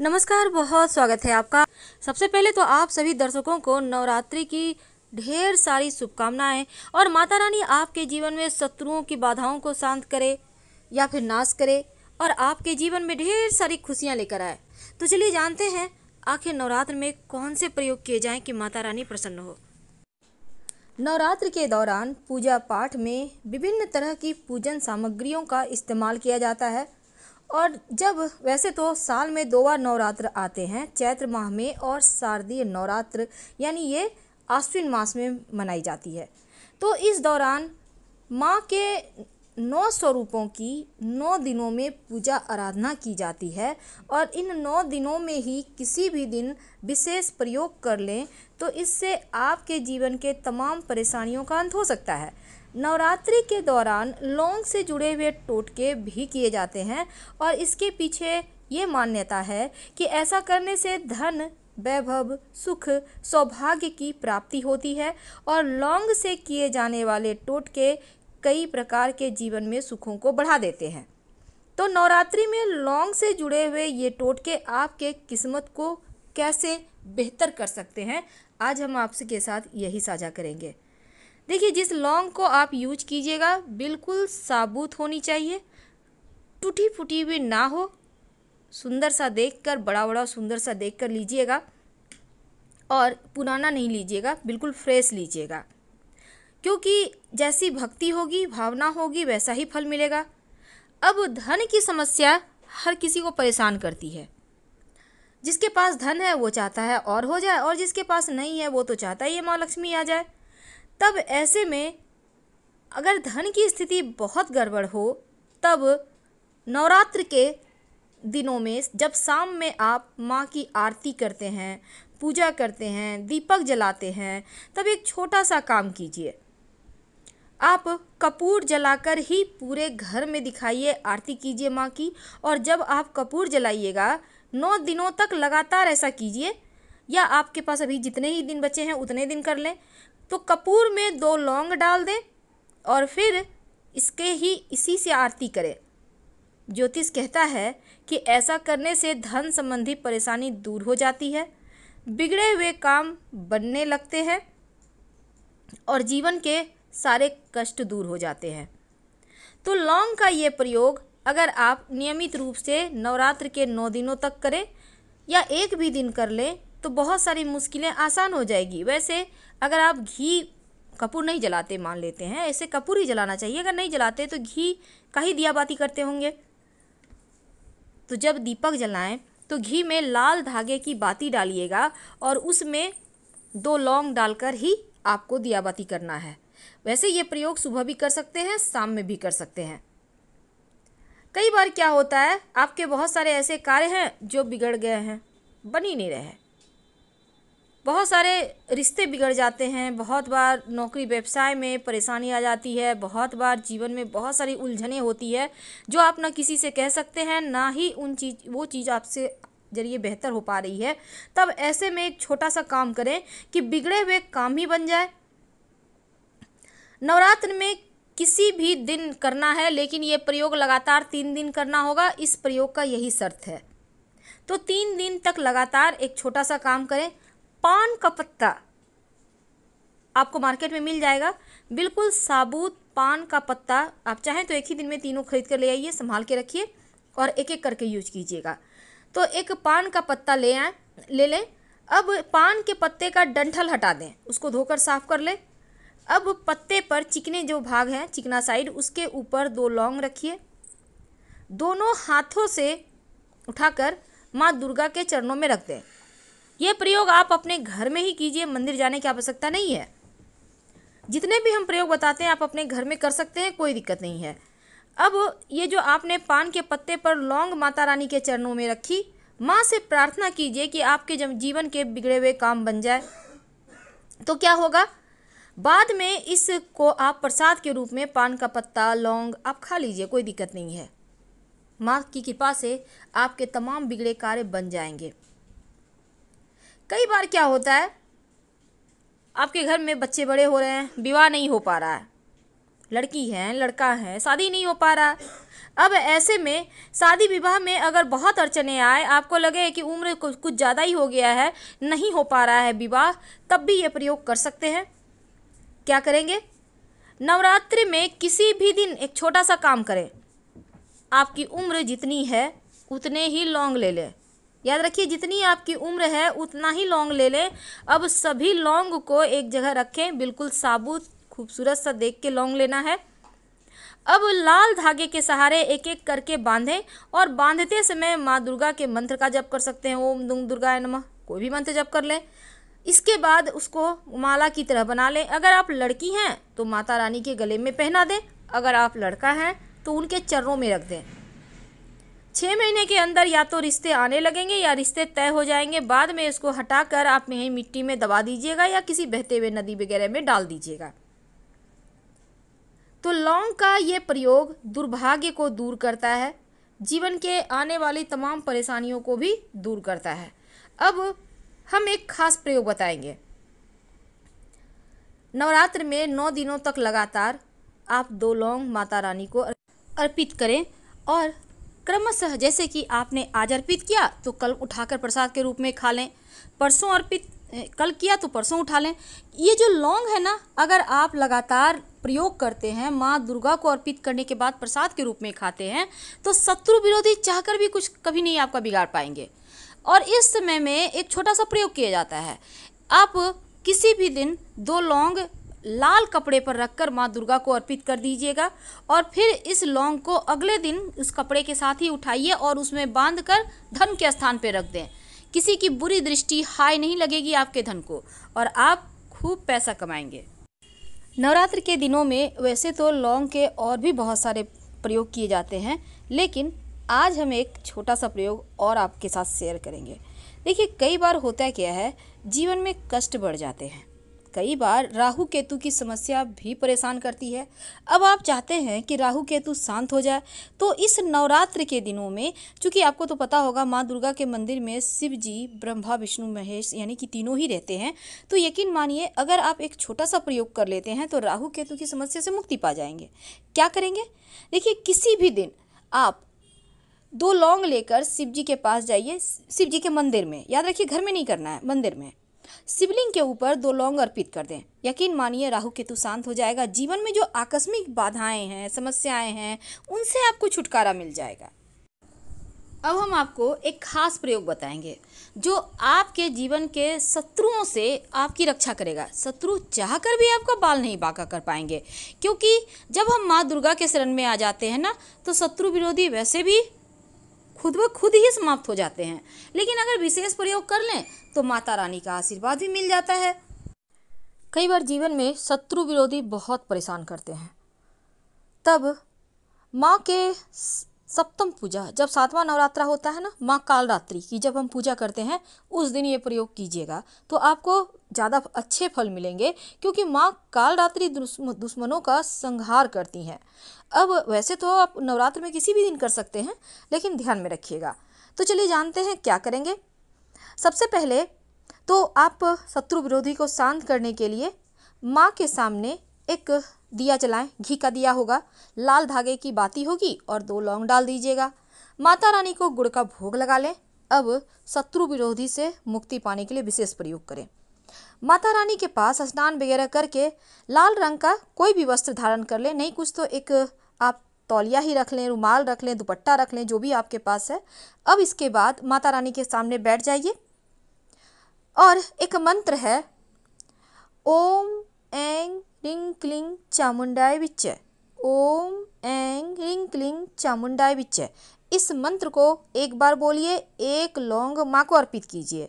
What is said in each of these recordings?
नमस्कार, बहुत स्वागत है आपका। सबसे पहले तो आप सभी दर्शकों को नवरात्रि की ढेर सारी शुभकामनाएं और माता रानी आपके जीवन में शत्रुओं की बाधाओं को शांत करे या फिर नाश करे और आपके जीवन में ढेर सारी खुशियां लेकर आए। तो चलिए जानते हैं आखिर नवरात्र में कौन से प्रयोग किए जाएं कि माता रानी प्रसन्न हो। नवरात्र के दौरान पूजा पाठ में विभिन्न तरह की पूजन सामग्रियों का इस्तेमाल किया जाता है। और जब वैसे तो साल में 2 बार नवरात्र आते हैं, चैत्र माह में और शारदीय नवरात्र यानी ये आश्विन मास में मनाई जाती है। तो इस दौरान माँ के 9 स्वरूपों की 9 दिनों में पूजा आराधना की जाती है और इन 9 दिनों में ही किसी भी दिन विशेष प्रयोग कर लें तो इससे आपके जीवन के तमाम परेशानियों का अंत हो सकता है। नवरात्रि के दौरान लौंग से जुड़े हुए टोटके भी किए जाते हैं और इसके पीछे ये मान्यता है कि ऐसा करने से धन, वैभव, सुख, सौभाग्य की प्राप्ति होती है और लौंग से किए जाने वाले टोटके कई प्रकार के जीवन में सुखों को बढ़ा देते हैं। तो नवरात्रि में लौंग से जुड़े हुए ये टोटके आपके किस्मत को कैसे बेहतर कर सकते हैं, आज हम आपसे के साथ यही साझा करेंगे। देखिए, जिस लौंग को आप यूज कीजिएगा बिल्कुल साबुत होनी चाहिए, टूटी फूटी हुई ना हो, सुंदर सा देखकर, बड़ा बड़ा सुंदर सा देखकर लीजिएगा और पुराना नहीं लीजिएगा, बिल्कुल फ्रेश लीजिएगा। क्योंकि जैसी भक्ति होगी, भावना होगी, वैसा ही फल मिलेगा। अब धन की समस्या हर किसी को परेशान करती है। जिसके पास धन है वो चाहता है और हो जाए, और जिसके पास नहीं है वो तो चाहता है ये माँ लक्ष्मी आ जाए। तब ऐसे में अगर धन की स्थिति बहुत गड़बड़ हो, तब नवरात्र के दिनों में जब शाम में आप माँ की आरती करते हैं, पूजा करते हैं, दीपक जलाते हैं, तब एक छोटा सा काम कीजिए। आप कपूर जलाकर ही पूरे घर में दिखाइए, आरती कीजिए माँ की। और जब आप कपूर जलाइएगा 9 दिनों तक लगातार ऐसा कीजिए, या आपके पास अभी जितने ही दिन बचे हैं उतने दिन कर लें। तो कपूर में 2 लौंग डाल दें और फिर इसी से आरती करें। ज्योतिष कहता है कि ऐसा करने से धन संबंधी परेशानी दूर हो जाती है, बिगड़े हुए काम बनने लगते हैं और जीवन के सारे कष्ट दूर हो जाते हैं। तो लौंग का ये प्रयोग अगर आप नियमित रूप से नवरात्र के 9 दिनों तक करें या एक भी दिन कर लें तो बहुत सारी मुश्किलें आसान हो जाएगी। वैसे अगर आप कपूर नहीं जलाते, मान लेते हैं, ऐसे कपूर ही जलाना चाहिए। अगर नहीं जलाते तो घी का ही दिया बाती करते होंगे। तो जब दीपक जलाएं तो घी में लाल धागे की बाती डालिएगा और उसमें 2 लौंग डालकर ही आपको दिया बाती करना है। वैसे ये प्रयोग सुबह भी कर सकते हैं, शाम में भी कर सकते हैं। कई बार क्या होता है, आपके बहुत सारे ऐसे कार्य हैं जो बिगड़ गए हैं, बन ही नहीं रहे हैं। बहुत सारे रिश्ते बिगड़ जाते हैं, बहुत बार नौकरी व्यवसाय में परेशानी आ जाती है, बहुत बार जीवन में बहुत सारी उलझनें होती है जो आप ना किसी से कह सकते हैं, ना ही वो चीज़ आपसे जरिए बेहतर हो पा रही है। तब ऐसे में एक छोटा सा काम करें कि बिगड़े हुए काम ही बन जाए। नवरात्र में किसी भी दिन करना है, लेकिन ये प्रयोग लगातार 3 दिन करना होगा। इस प्रयोग का यही शर्त है। तो 3 दिन तक लगातार एक छोटा सा काम करें। पान का पत्ता आपको मार्केट में मिल जाएगा, बिल्कुल साबुत पान का पत्ता। आप चाहें तो एक ही दिन में तीनों खरीद कर ले आइए, संभाल के रखिए और एक एक करके यूज कीजिएगा। तो एक पान का पत्ता ले लें। अब पान के पत्ते का डंठल हटा दें, उसको धोकर साफ कर लें। अब पत्ते पर चिकने जो भाग हैं, चिकना साइड, उसके ऊपर 2 लौंग रखिए। दोनों हाथों से उठाकर माँ दुर्गा के चरणों में रख दें। यह प्रयोग आप अपने घर में ही कीजिए, मंदिर जाने की आवश्यकता नहीं है। जितने भी हम प्रयोग बताते हैं आप अपने घर में कर सकते हैं, कोई दिक्कत नहीं है। अब ये जो आपने पान के पत्ते पर लौंग माता रानी के चरणों में रखी, माँ से प्रार्थना कीजिए कि आपके जीवन के बिगड़े हुए काम बन जाए। तो क्या होगा, बाद में इसको आप प्रसाद के रूप में पान का पत्ता, लौंग आप खा लीजिए, कोई दिक्कत नहीं है। माँ की कृपा से आपके तमाम बिगड़े कार्य बन जाएंगे। कई बार क्या होता है, आपके घर में बच्चे बड़े हो रहे हैं, विवाह नहीं हो पा रहा है, लड़की हैं, लड़का है, शादी नहीं हो पा रहा। अब ऐसे में शादी विवाह में अगर बहुत अड़चने आए, आपको लगे कि उम्र कुछ ज़्यादा ही हो गया है, नहीं हो पा रहा है विवाह, तब भी ये प्रयोग कर सकते हैं। क्या करेंगे? नवरात्रि में किसी भी दिन एक छोटा सा काम करें। आपकी उम्र जितनी है उतने ही लौंग ले लें। याद रखिए, जितनी आपकी उम्र है उतना ही लौंग ले लें। अब सभी लौंग को एक जगह रखें, बिल्कुल साबुत खूबसूरत सा देख के लौंग लेना है। अब लाल धागे के सहारे एक एक करके बांधें और बांधते समय माँ दुर्गा के मंत्र का जप कर सकते हैं। ओम दुंग दुर्गाय नमः, कोई भी मंत्र जप कर लें। इसके बाद उसको माला की तरह बना लें। अगर आप लड़की हैं तो माता रानी के गले में पहना दें, अगर आप लड़का हैं तो उनके चरणों में रख दें। 6 महीने के अंदर या तो रिश्ते आने लगेंगे या रिश्ते तय हो जाएंगे। बाद में इसको हटाकर आप यहीं मिट्टी में दबा दीजिएगा या किसी बहते हुए नदी वगैरह में डाल दीजिएगा। तो लौंग का ये प्रयोग दुर्भाग्य को दूर करता है, जीवन के आने वाली तमाम परेशानियों को भी दूर करता है। अब हम एक खास प्रयोग बताएंगे। नवरात्र में 9 दिनों तक लगातार आप 2 लौंग माता रानी को अर्पित करें और क्रमशः, जैसे कि आपने आज अर्पित किया तो कल उठाकर प्रसाद के रूप में खा लें, परसों कल किया तो परसों उठा लें। ये जो लौंग है ना, अगर आप लगातार प्रयोग करते हैं, माँ दुर्गा को अर्पित करने के बाद प्रसाद के रूप में खाते हैं, तो शत्रु विरोधी चाहकर भी कुछ कभी नहीं आपका बिगाड़ पाएंगे। और इस समय में एक छोटा सा प्रयोग किया जाता है। आप किसी भी दिन 2 लौंग लाल कपड़े पर रखकर माँ दुर्गा को अर्पित कर दीजिएगा और फिर इस लौंग को अगले दिन उस कपड़े के साथ ही उठाइए और उसमें बांधकर धन के स्थान पर रख दें। किसी की बुरी दृष्टि हाय नहीं लगेगी आपके धन को और आप खूब पैसा कमाएंगे। नवरात्र के दिनों में वैसे तो लौंग के और भी बहुत सारे प्रयोग किए जाते हैं, लेकिन आज हम एक छोटा सा प्रयोग और आपके साथ शेयर करेंगे। देखिए, कई बार होता क्या है, जीवन में कष्ट बढ़ जाते हैं। कई बार राहु केतु की समस्या भी परेशान करती है। अब आप चाहते हैं कि राहु केतु शांत हो जाए, तो इस नवरात्र के दिनों में, चूँकि आपको तो पता होगा माँ दुर्गा के मंदिर में शिव जी, ब्रह्मा, विष्णु, महेश यानी कि तीनों ही रहते हैं, तो यकीन मानिए अगर आप एक छोटा सा प्रयोग कर लेते हैं तो राहु केतु की समस्या से मुक्ति पा जाएंगे। क्या करेंगे? देखिए, किसी भी दिन आप 2 लौंग लेकर शिव जी के पास जाइए, शिव जी के मंदिर में, याद रखिए घर में नहीं करना है, मंदिर में शिवलिंग के ऊपर 2 लौंग अर्पित कर दें। यकीन मानिए राहु केतु शांत हो जाएगा। जीवन में जो आकस्मिक बाधाएं हैं, समस्याएं हैं, उनसे आपको छुटकारा मिल जाएगा। अब हम आपको एक खास प्रयोग बताएंगे जो आपके जीवन के शत्रुओं से आपकी रक्षा करेगा। शत्रु चाहकर भी आपका बाल नहीं बांका कर पाएंगे, क्योंकि जब हम माँ दुर्गा के शरण में आ जाते हैं ना, तो शत्रु विरोधी वैसे भी खुद ब खुद ही समाप्त हो जाते हैं। लेकिन अगर विशेष प्रयोग कर लें तो माता रानी का आशीर्वाद भी मिल जाता है। कई बार जीवन में शत्रु विरोधी बहुत परेशान करते हैं, तब माँ के सप्तम पूजा, जब 7वां नवरात्रा होता है ना, माँ कालरात्रि की जब हम पूजा करते हैं, उस दिन ये प्रयोग कीजिएगा तो आपको ज़्यादा अच्छे फल मिलेंगे, क्योंकि माँ कालरात्रि दुश्मनों का संहार करती हैं। अब वैसे तो आप नवरात्र में किसी भी दिन कर सकते हैं, लेकिन ध्यान में रखिएगा। तो चलिए जानते हैं क्या करेंगे। सबसे पहले तो आप शत्रु विरोधी को शांत करने के लिए माँ के सामने एक दिया जलाएं। घी का दिया होगा, लाल धागे की बाती होगी और 2 लौंग डाल दीजिएगा। माता रानी को गुड़ का भोग लगा लें। अब शत्रु विरोधी से मुक्ति पाने के लिए विशेष प्रयोग करें। माता रानी के पास स्नान वगैरह करके लाल रंग का कोई भी वस्त्र धारण कर लें, नहीं कुछ तो एक आप तौलिया ही रख लें, रुमाल रख लें, दुपट्टा रख लें, जो भी आपके पास है। अब इसके बाद माता रानी के सामने बैठ जाइए और एक मंत्र है, ओम ऐं ह्रीं क्लीं चामुंडाय विच्चे, ओम ऐं ह्रीं क्लीं चामुंडाय विच्चे। इस मंत्र को एक बार बोलिए, 1 लौंग माँ को अर्पित कीजिए,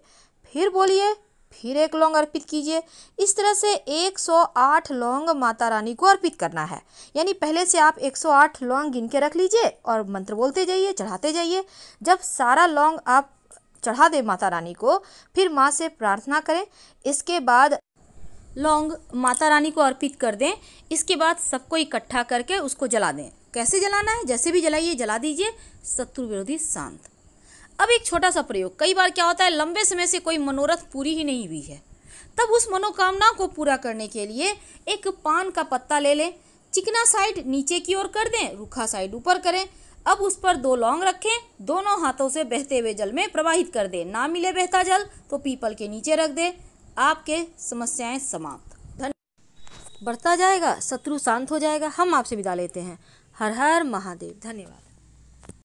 फिर बोलिए, फिर 1 लौंग अर्पित कीजिए। इस तरह से 108 लौंग माता रानी को अर्पित करना है। यानी पहले से आप 108 लौंग गिन के रख लीजिए और मंत्र बोलते जाइए, चढ़ाते जाइए। जब सारा लौंग आप चढ़ा दें माता रानी को, फिर माँ से प्रार्थना करें। इसके बाद लौंग माता रानी को अर्पित कर दें। इसके बाद सबको इकट्ठा करके उसको जला दें। कैसे जलाना है? जैसे भी जलाइए, जला दीजिए। शत्रु विरोधी शांत। अब एक छोटा सा प्रयोग। कई बार क्या होता है, लंबे समय से कोई मनोरथ पूरी ही नहीं हुई है, तब उस मनोकामना को पूरा करने के लिए एक पान का पत्ता ले लें, चिकना साइड नीचे की ओर कर दें, रूखा साइड ऊपर करें। अब उस पर 2 लौंग रखें, दोनों हाथों से बहते हुए जल में प्रवाहित कर दें। ना मिले बहता जल तो पीपल के नीचे रख दें। आपके समस्याएं समाप्त। बढ़ता जाएगा, शत्रु शांत हो जाएगा। हम आपसे विदा लेते हैं। हर हर महादेव। धन्यवाद।